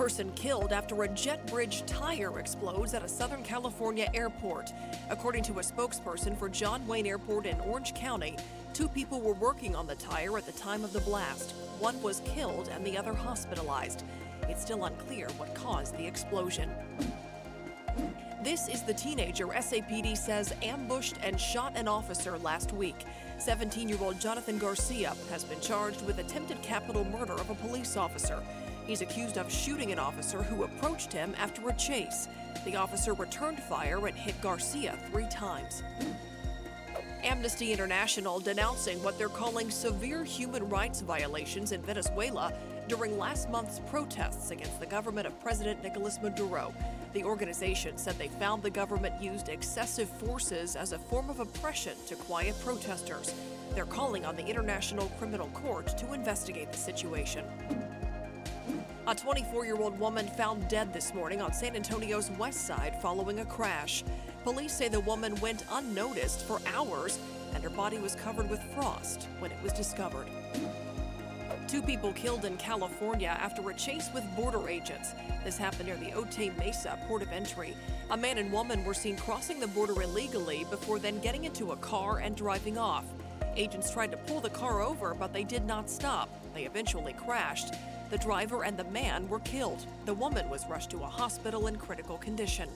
person killed after a jet bridge tire explodes at a Southern California airport. According to a spokesperson for John Wayne Airport in Orange County, 2 people were working on the tire at the time of the blast. One was killed and the other hospitalized. It's still unclear what caused the explosion. This is the teenager SAPD says ambushed and shot an officer last week. 17-year-old Jonathan Garcia has been charged with attempted capital murder of a police officer. He's accused of shooting an officer who approached him after a chase. The officer returned fire and hit Garcia 3 times. Amnesty International denouncing what they're calling severe human rights violations in Venezuela during last month's protests against the government of President Nicolas Maduro. The organization said they found the government used excessive forces as a form of oppression to quiet protesters. They're calling on the International Criminal Court to investigate the situation. A 24-year-old woman found dead this morning on San Antonio's west side following a crash. Police say the woman went unnoticed for hours and her body was covered with frost when it was discovered. 2 people killed in California after a chase with border agents. This happened near the Otay Mesa port of entry. A man and woman were seen crossing the border illegally before then getting into a car and driving off. Agents tried to pull the car over, but they did not stop. They eventually crashed. The driver and the man were killed. The woman was rushed to a hospital in critical condition.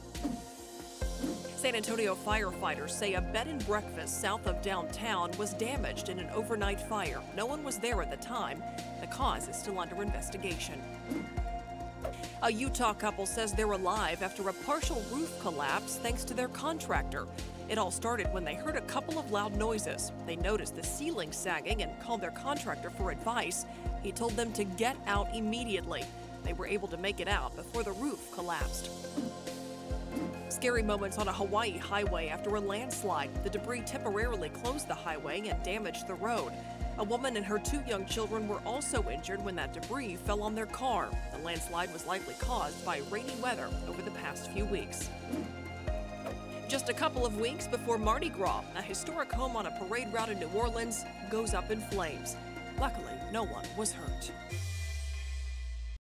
San Antonio firefighters say a bed and breakfast south of downtown was damaged in an overnight fire. No one was there at the time. The cause is still under investigation. A Utah couple says they're alive after a partial roof collapse thanks to their contractor. It all started when they heard a couple of loud noises. They noticed the ceiling sagging and called their contractor for advice. He told them to get out immediately. They were able to make it out before the roof collapsed. Scary moments on a Hawaii highway after a landslide. The debris temporarily closed the highway and damaged the road. A woman and her 2 young children were also injured when that debris fell on their car. The landslide was likely caused by rainy weather over the past few weeks. Just a couple of weeks before Mardi Gras, a historic home on a parade route in New Orleans goes up in flames. Luckily, no one was hurt.